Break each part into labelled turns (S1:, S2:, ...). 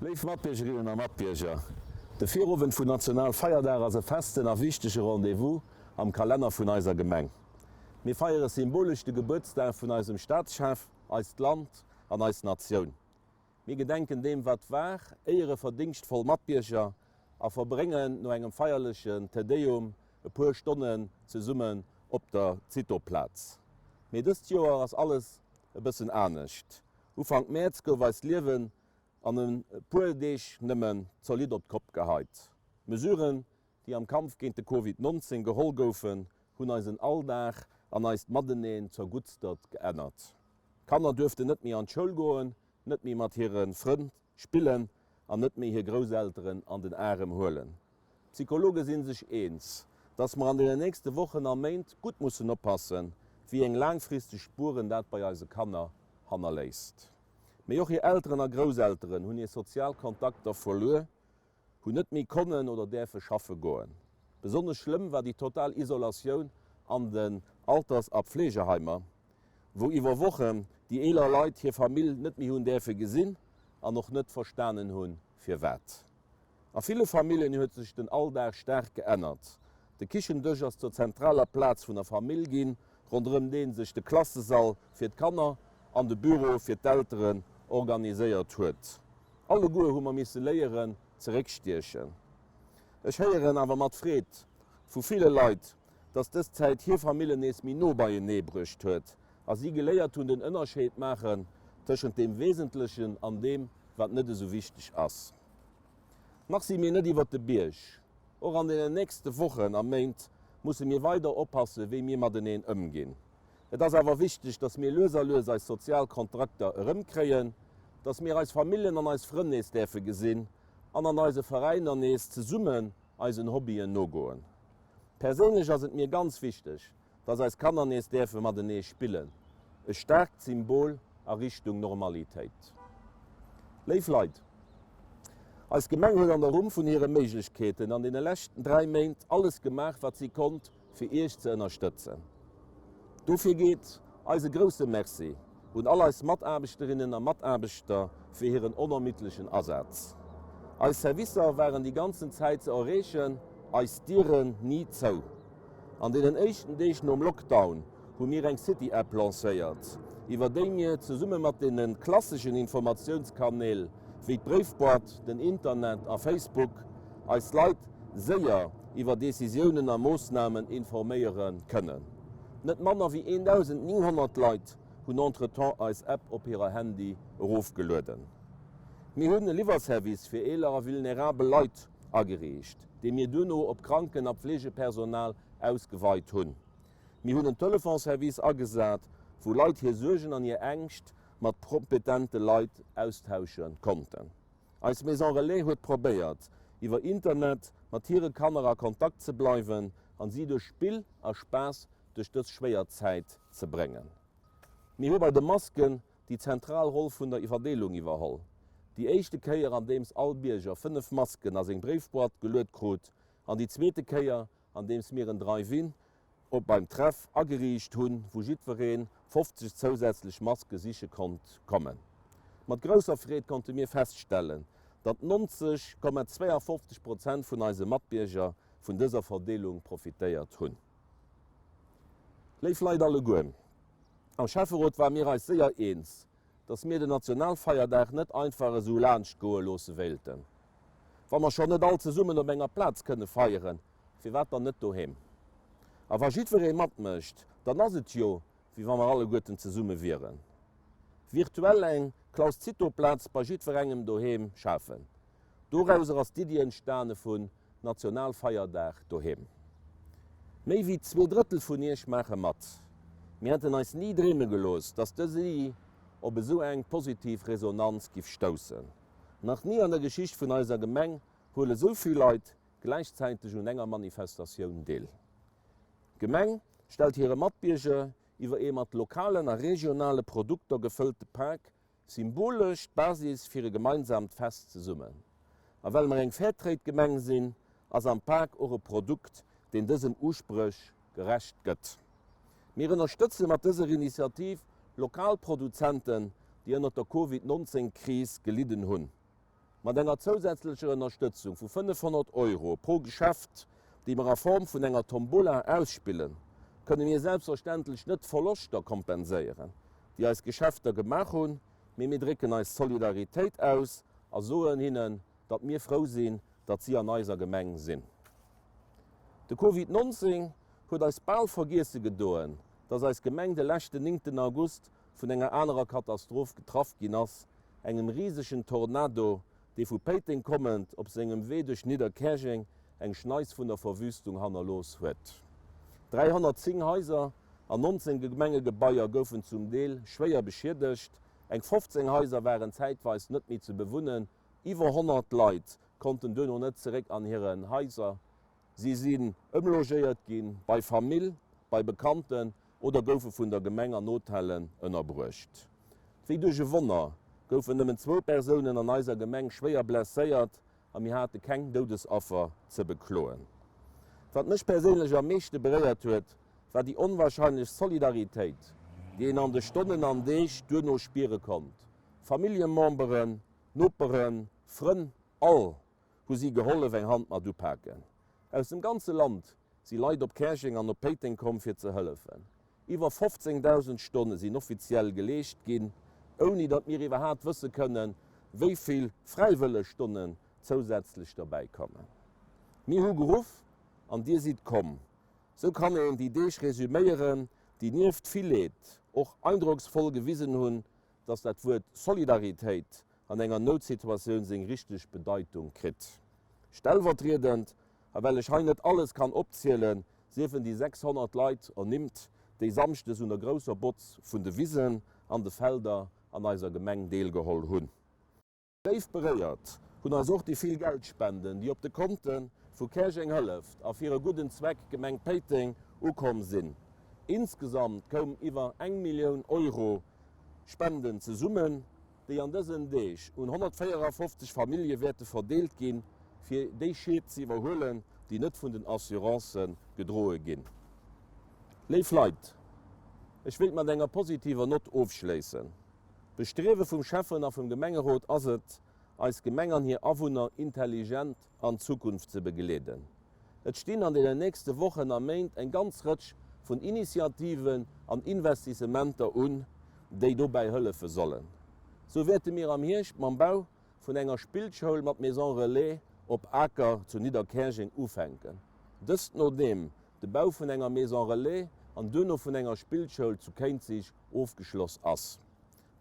S1: Leef Matbiergerinnen a Matbierger. De Virowen vun Nationalfeierdager as se festen a wichtege Rendevous am Kalender vun eiser Gemeng. Mi feiere symbolisch de Geburtsdag vun eisem Staatschef, eist Land an eis Nationun. Mi gedenken dem wat war, eiere verdingstvoll Matbierger a verbringen no engem feierlichen Tedeum e puer Stonnen ze summen op der Zitoplatz. Me dëst Joer ass alles e bëssen ernstnecht. Ufang März gouf weis Liewen an een puer Deeg nëmmen solid op Kopf geheit. Mesuren, die am Kampf géint de Covid-19 geholl goufen, hunn eisen Alldag an eist Maddeneen zur Gutstert geënnert. Kanner dürfte net mi an d'Schoul goen, net mi mat hireieren Frënd spillen an net méi hir Grosäelteren an den Ärem hoelen. Psychologe sinn sech eens, dats man an de nächste Wochen am Méint gut mussssen oppassen, wie eng langfristig Spuren dat bei eise Kanner hanner léist. Mei joch hi Eltern a Grosäelteren hunn ihr Sozialkontakter verloer, hunn net mi konnen oder défe schaffe goen. Besonders schlimm war die Totalisolatioun an den Alters- a Pflegeheimer, wo iwwer Wochen die eeler Leiit hir Famill net mi hunn défe gesinn an noch net verstanen hunn fir wät. A viele Familien huet sich den Alldag sterk geënnert. De Kichendëch ass zur zentraler Platz vun der Famill ginn, rondëm deen sech de Klassesaal fir d'Kanner an de Büro fir d'Älteren organiséiert huet. Alle Goer hummer misse léieren zeréckstiechen. Ech héieren awer mat Fréet vu viele Leiit, dats dës Zäit hir Familienees mi no bei nee brucht huet, as sie geléiert hunn den ënnerscheet machen tëschent dem Wesentlichen an dem, wat net so wichtig ass. Mach si mir net iwwer de Bierch. Och an den nächste Wochen am Méint musse mir weiter oppasse, wéi mir mat deneen ëmginn. Et ass awer wichtig, dats mir Loser als Sozialkontrakter ërëmkréien, dats mir als Familien an als Frënnees défe gesinn, an eise Vereiner nees ze summen eisen Hobbyen no goen. Perélech ass et mir ganz wichtig, dats als Kannernees défe mat denee spillen. E stärkt Symbol a Richtung Normalitéit. Leif Leiit. Als Gemeng huet an der Rum vun hire Méiglechkeeten an den lächten 3 Méint alles gemach, wat sie kont, fir Eich ze ënnerstëtzen. Dofir geht eise grosse Merci und alle als Matabechterinnen a Matabechter fir hireieren onermittelschen Ersatz. Als Servicer waren die ganzen Zeit ze errechen, als Dieren nie zou. An den echten Deechen um Lockdown hun mir eng City-App lacéiert, iwwer déi ze summe mat den klassischen Informationskanäel wie d Briefbord, den Internet a Facebook als Leiit séier iwwer Decisionen a Moosnamen informéieren kënnen. Net Manner wie 1900 Leiit hunn entretemps als App op ihrer Handy rofgelöden. Mi hunn e Liverservice fir eeler vulnerabel Leiit agerecht, de mir dunno op Kranken a Pflegepersonal ausgeweit hunn. Mi hunn een Telefonservice agesat, wo Leiit hir Sugen an ihr Ängst mat kompetente Leiit austauschen konnten. Als Maison Relais huet probéiert, iwwer Internet mat hire Kamera Kontakt ze bleiwen, an sie durch Spiel a Spaß durch das schwéier Zeit ze brengen. Mi hu bei de Masken die Zentralroll vun der Verdelung iwwerholl. Die éischchte Käier an deems Albierger 5 Masken as eng Briefbord gelöet krut, an die zweete Käier an deems mir en Drive-in op beim Treff ageriicht hunn, wo jiddwereen 50 zusätzlich Maske siche kont kommen. Mat grösser Fréet konnte mir feststellen, dat 90,52% vun eise Matbierger vun dëser Verdelung profitéiert hunn. Leif Leiit alle goen. Am Schäferrot war mir als séier eens, dats mir de Nationalfeierdag net einfache so Lach goe lose Welten. Wa man schon net all ze summen op enger Platz kënne feieren, fir wat net doheem. Awer jiddwer mat mëcht, dann ass et jo, wie wann man alle Goeten ze summe wieren. Virtuell eng Klaus Zitoplatz bei jiddwer engem doheem schafen. Dorauser ass Didi entstane vun Nationalfeierdag doheem. Méi wie 2/3 vun Ech mache mat. Mir hätten eis nie dreeme gelos, dats dëse op e so eng positiv Resonanz gif staussen. Nach nie an der Geschicht vun eiser Gemeng hole soviel Leiit gleichzeitig hun enger Manifestatioun deel. Gemeng stellt hire Matbierge iwwer e mat lokalen a regionale Produkter gefëllte Park symbolisch Basis fir e gemeinsamt Fest ze summen. A well man eng Fairtrade Gemeng sinn, ass am Park or e Produkt, den dësem Usprech gerecht gëtt. Mir ënnerstëtze mat dëser Initiativ Lokalproduzenten, die ënner der Covid-19-Krise geliden hunn. mat enger zusätzlicher Unterstützung vu 500 € pro Geschäft, die wir a Form vun enger Tombola ausspielen, können wir selbstverständlich net Verluster kompensieren, die als Geschäfter gemacht hun, mir drücken als Solidarität aus, a soen hinnen, dat mir froh sinn, dat sie an eiser Gemeng sinn. De COVID-19 huet als Ball vergise gedoen, dats als Gemeng de lächte 9. August vun enger anderer Katastroph getraff gin ass, engem riesigen Tornado, de vu Peting kommend op segem Weh durch Niederkerching eng Schneis vun der Verwüstung hanner los huet. 310 Häuser an 19 Gemengegebäier goufen zum Deel schwéier beschädigt, eng 15 Häuser wären zeitweis net mi ze bewunnen, iwwer 100 Leiit konnten dënner net zerek an hireieren Häuser. Sie sinn ëmlogéiert ginn bei Famill, bei Bekannten oder goufe vun der Gemenger Nothellen ënnerbrucht. Wie duche Wonner goufen nëmmen 2 Personen an eiser Gemeng schwéier blesséiert, a mir hatte keng Dodesaffer ze bekloen. Wat mech perélech am meeschte beréiert huet, war die onwahrscheinlich Solidaritéit, die en an de Stonnen an déich duno spiere kont. Familienmemberen, Nopperen, Frën, all, hu sie geholle eng Hand mat dupacken. Aus dem ganze Land si Leiit op Kerching an op Peting kom fir ze hëllefen. Iwer 15.000 Stunden sinn offiziell geleest ginn, oni dat mir iwwer hart wësse kënnen, wéiviel freiwëlle Stunden zusätzlich dabei kommen. Mir hu Geruf an Dir sieht kom. So kann die Deech resümieren, die nieft vielet, och eindrucksvoll gewiesen hunn, dats dat Wort Solidarität an enger Notsituatioun seg richtig Bedeutung krit. Stellvertretend, well ich net alles kann opzielen, sefen die 600 Leiit ernimmt, déi samchtes un der grosser Botz vun de Wiesen an de Felder an eiser Gemeng deelgeholl hunn. Déif beréiert hunn er soch die viel Geld spenden, die op de Konten vu Kerching hëlleft a fir guten Zweck Gemeng Peting ukom sinn. Insgesamt kom iwwer 1 Million € Spenden ze summen, déi an dësen Deeg un 154 Familiewerte verdeelt ginn, fir déi Scheet ze iwwerhullen, die net vun den Assurancen gedroe ginn. Leif Leiit, Ech will mat enger positiver Not aufschleessen. Bestrewe vum Chefen a vum Gemengerot ass et, als Gemengern hier Awunner intelligent an Zukunft ze begeleden. Et stehen an den nächste Wochen am Meint eng ganz Rëtsch vun Initiativen an Investissementer déi dobei hëllefe sollen. So werte mir am Hirsch mam Bau vun enger Spielchoul mat Maison Relais op Acker zu Niederkerching ufenken. Dëst no dem de Bau vun enger Maison Relais an dënner vun enger Spielchoul zu Kenzig aufgeschloss ass.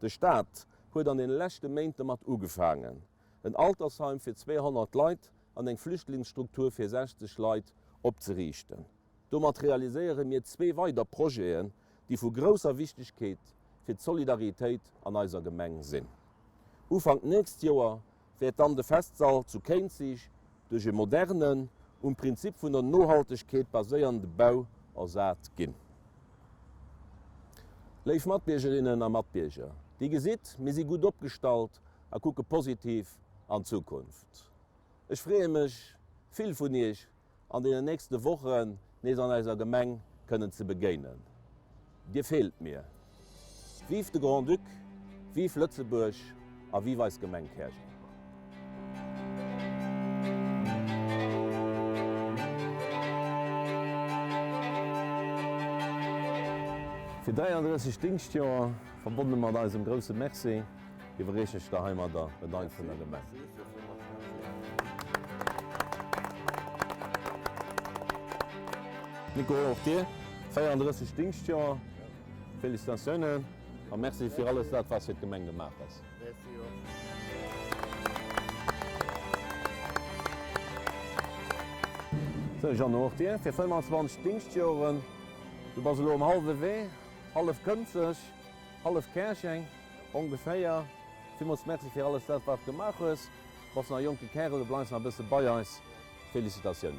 S1: De Staat huet an den lächte Mäinte mat ugefangen. Ein Altersheim fir 200 Leiit an eng Flüchtlingsstruktur fir 60 Leiit opzerichten. Do materialiseiere mir 2 weiter Projekten, die vu grosser Wichtigkeit fir d'Solidarität an eiser Gemeng sinn. Ufang nächst Joer wird dann de Festsaal zu Kenzig durch e modernen und Prinzip vun der Nohaltegkeet baséierende Bau ersat ginn. Leif Matbiergerinnen a Matbierger, die gesit, mir si gut opgestalt, a gucke positiv an Zukunft. Ich freue mich, viel von euch an den nächsten Wochen nicht an eiser Gemeng können zu begegnen. Dir fehlt mir. Vive de Grand Duc, vive Lützeburg, a vive als Gemeng Kerching. Für 33 Dienstjahre verbunden mit unserem großen Merci, überreiche ich daheim der Bedank von der Gemeinde. Nico, auch dir, 34 Dienstjahre, Felicitationen und merci für alles, was du die Gemeinde gemacht hast. So, Jean, auch dir, für 25 Dienstjahre, du warst um halbe Weg. Half Künzig, half Kerching, ungefähr. Vielmals merci für alles, was du gemacht hast. Was ein junger Kerl, du bleibst noch ein bisschen bei uns. Felicitationen.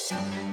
S2: Thank